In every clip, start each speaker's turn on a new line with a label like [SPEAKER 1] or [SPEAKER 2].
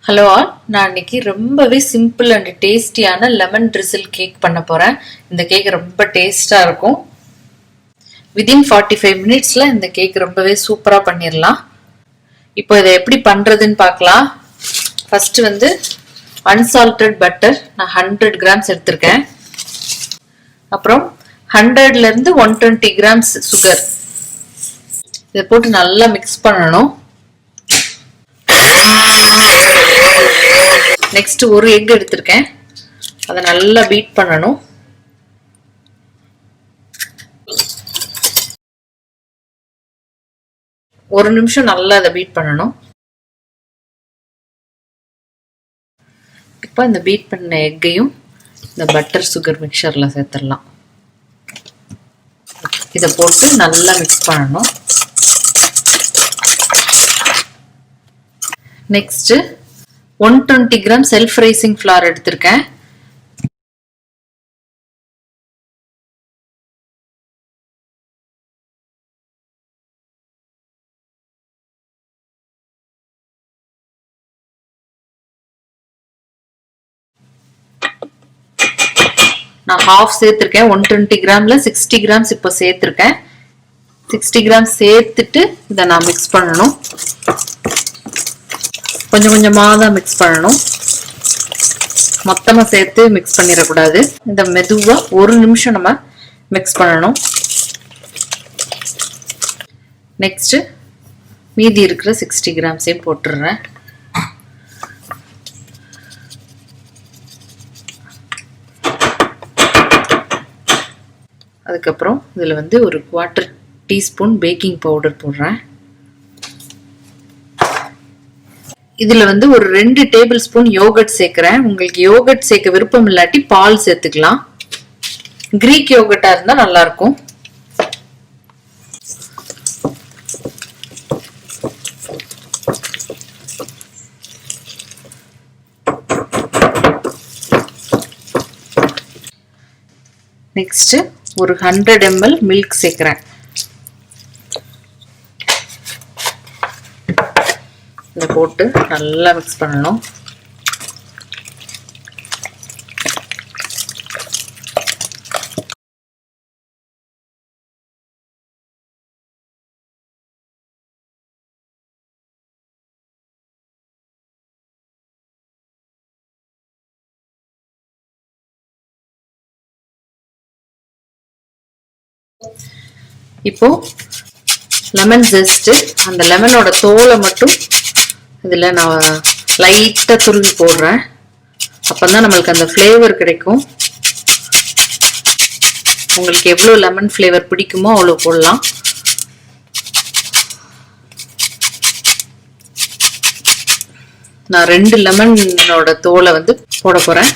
[SPEAKER 1] Hello all, நான் இன்னைக்கு ரொம்பவே சிம்பிள் அண்ட் டேஸ்டியான லெமன் ட்ரிசில் கேக் பண்ண போகிறேன். இந்த கேக் ரொம்ப டேஸ்டாக இருக்கும். வித்தின் 45 மினிட்ஸில் இந்த கேக் ரொம்பவே சூப்பராக பண்ணிடலாம். இப்போ இதை எப்படி பண்ணுறதுன்னு பார்க்கலாம். ஃபஸ்ட்டு வந்து அன்சால்டட் பட்டர் நான் 100 கிராம்ஸ் எடுத்திருக்கேன். அப்புறம் 100லேருந்து 120 கிராம்ஸ் சுகர். இதை போட்டு நல்லா மிக்ஸ் பண்ணணும். நெக்ஸ்ட் ஒரு எக் எடுத்திருக்கேன். அதை நல்லா பீட் பண்ணணும். ஒரு நிமிஷம் நல்லா அதை பீட் பண்ணணும். இப்போ இந்த பீட் பண்ண எக்கையும் இந்த பட்டர் சுகர் மிக்சரில் சேர்த்துடலாம். இதை போட்டு நல்லா மிக்ஸ் பண்ணணும். Next 120 gram self raising flour எடுத்திருக்கேன். நான் ஹாஃப் சேர்த்திருக்கேன். 120 கிராம்ல 60 கிராம்ஸ் இப்போ சேர்த்திருக்கேன். 60 கிராம் சேர்த்துட்டு இதை நான் மிக்ஸ் பண்ணணும். கொஞ்சம் கொஞ்சமாக தான் மிக்ஸ் பண்ணணும், மொத்தமாக சேர்த்து மிக்ஸ் பண்ணிடக்கூடாது. இந்த மெதுவாக ஒரு நிமிஷம் நம்ம மிக்ஸ் பண்ணணும். நெக்ஸ்ட் மீதி இருக்கிற 60 கிராம்ஸையும் போட்டுடுறேன். அதுக்கப்புறம் இதில் வந்து ஒரு 1/4 டீஸ்பூன் பேக்கிங் பவுடர் போடுறேன். இதுல வந்து ஒரு 2 டேபிள் ஸ்பூன் யோகர்ட் சேர்க்கிறேன். உங்களுக்கு யோகர்ட் சேர்க்க விருப்பம் இல்லாட்டி பால் சேர்த்துக்கலாம். கிரீக் யோகர்ட்டா இருந்தா நல்லா இருக்கும். நெக்ஸ்ட் ஒரு 100 ml மில்க் சேர்க்கிறேன். இதை போட்டு நல்லா மிக்ஸ் பண்ணணும். இப்போ லெமன் ஜெஸ்ட், அந்த லெமனோட தோலை மட்டும் இதில் நான் லைட்டாக துருவி போடுறேன். அப்போ தான் நம்மளுக்கு அந்த ஃப்ளேவர் கிடைக்கும். உங்களுக்கு எவ்வளோ லெமன் ஃப்ளேவர் பிடிக்குமோ அவ்வளோ போடலாம். நான் 2 லெமனோட தோலை வந்து போட போகிறேன்.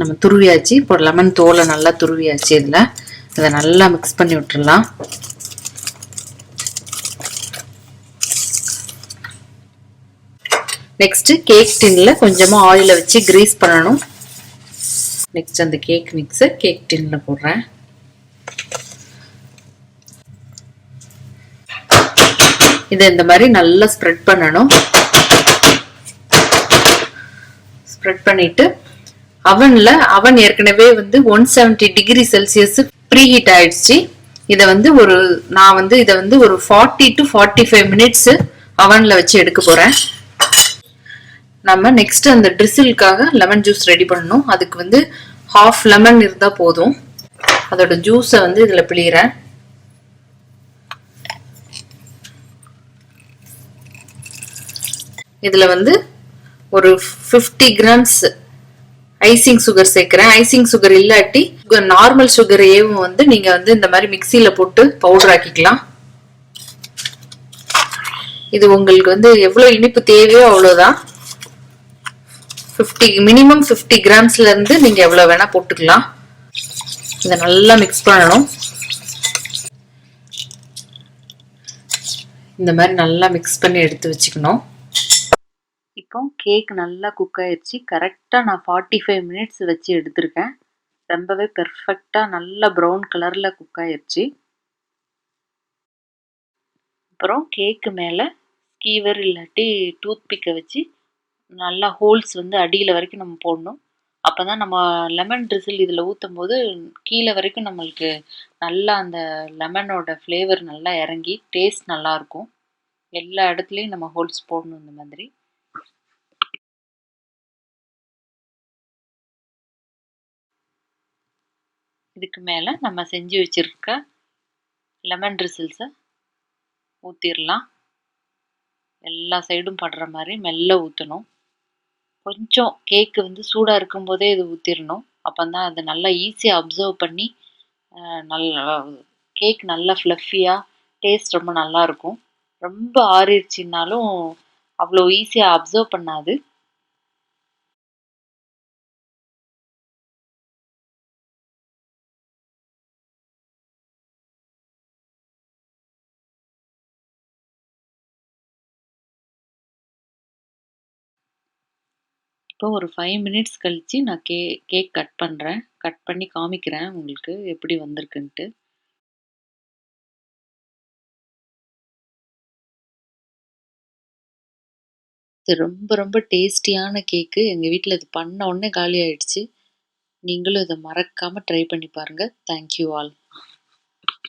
[SPEAKER 1] நம்ம துருவியாச்சு. இப்போ லெமன் தோலை நல்லா துருவியாச்சு. இதை நல்லா மிக்ஸ் பண்ணி விட்டுடலாம். நெக்ஸ்ட் கேக் டின்ல கொஞ்சமா ஆயில வச்சு கிரீஸ் பண்ணணும். நெக்ஸ்ட் அந்த கேக் மிக்ஸை கேக் டின்ல போடுறேன். இதை இந்த மாதிரி நல்லா ஸ்ப்ரெட் பண்ணணும். ஸ்ப்ரெட் பண்ணிட்டு அவன் ஏற்கனவே வந்து 170 டிகிரி செல்சியஸ் ப்ரீ ஹீட் ஆயிடுச்சு. இதை வந்து நான் வந்து இதை வந்து ஒரு 40 to 45 மினிட்ஸ் அவன்ல வச்சு எடுக்க போறேன். நம்ம நெக்ஸ்ட் அந்த ட்ரிசிலுக்காக லெமன் ஜூஸ் ரெடி பண்ணணும். அதுக்கு வந்து ஹாஃப் லெமன் இருந்தா போதும். அதோட ஜூஸை வந்து இதுல பிழிறேன். இதுல வந்து ஒரு 50 கிராம்ஸ் ஐசிங் சுகர் சேர்க்கிறேன். ஐசிங் சுகர் இல்லாட்டி நார்மல் சுகரையும் வந்து நீங்க வந்து இந்த மாதிரி மிக்சியில போட்டு பவுடர் ஆக்கிக்கலாம். இது உங்களுக்கு வந்து எவ்வளவு இனிப்பு தேவையோ அவ்வளவுதான். மினிமம் 50 கிராம்ஸ்ல இருந்து நீங்க எவ்வளவு வேணா போட்டுக்கலாம். இதை நல்லா மிக்ஸ் பண்ணணும். இந்த மாதிரி நல்லா மிக்ஸ் பண்ணி எடுத்து வச்சுக்கணும். இப்போ கேக் நல்லா குக் ஆயிடுச்சு. கரெக்டா நான் 45 மினிட்ஸ் வச்சு எடுத்திருக்கேன். ரொம்பவே பெர்ஃபெக்டா நல்லா ப்ரௌன் கலர்ல குக் ஆயிடுச்சு. அப்புறம் கேக்கு மேல ஸ்கீவர் இல்லாட்டி டூத் பிக்கை வச்சு நல்லா ஹோல்ஸ் வந்து அடியில் வரைக்கும் நம்ம போடணும். அப்போ தான் நம்ம லெமன் ட்ரிசில் இதில் ஊற்றும் போது கீழே வரைக்கும் நம்மளுக்கு நல்லா அந்த லெமனோட ஃப்ளேவர் நல்லா இறங்கி டேஸ்ட் நல்லாயிருக்கும். எல்லா இடத்துலையும் நம்ம ஹோல்ஸ் போடணும் இந்த மாதிரி. இதுக்கு மேலே நம்ம செஞ்சு வச்சுருக்க லெமன் ட்ரிசில்ஸை ஊற்றிடலாம். எல்லா சைடும் படுற மாதிரி மெல்ல ஊற்றணும். கொஞ்சம் கேக்கு வந்து சூடாக இருக்கும்போதே இது ஊற்றிடணும். அப்போ தான் அது நல்லா ஈஸியாக அப்சர்வ் பண்ணி நல்லா கேக் நல்லா ஃப்ளஃபியாக டேஸ்ட் ரொம்ப நல்லாயிருக்கும். ரொம்ப ஆறிடுச்சின்னாலும் அவ்வளோ ஈஸியாக அப்சர்வ் பண்ணாது. இப்போ ஒரு 5 மினிட்ஸ் கழித்து நான் கேக் கட் பண்ணுறேன். கட் பண்ணி காமிக்கிறேன் உங்களுக்கு எப்படி வந்திருக்குன்ட்டு. இது ரொம்ப ரொம்ப டேஸ்டியான கேக்கு. எங்கள் வீட்டில் இது பண்ண உடனே காலி ஆயிடுச்சு. நீங்களும் இதை மறக்காமல் ட்ரை பண்ணி பாருங்கள். Thank you all.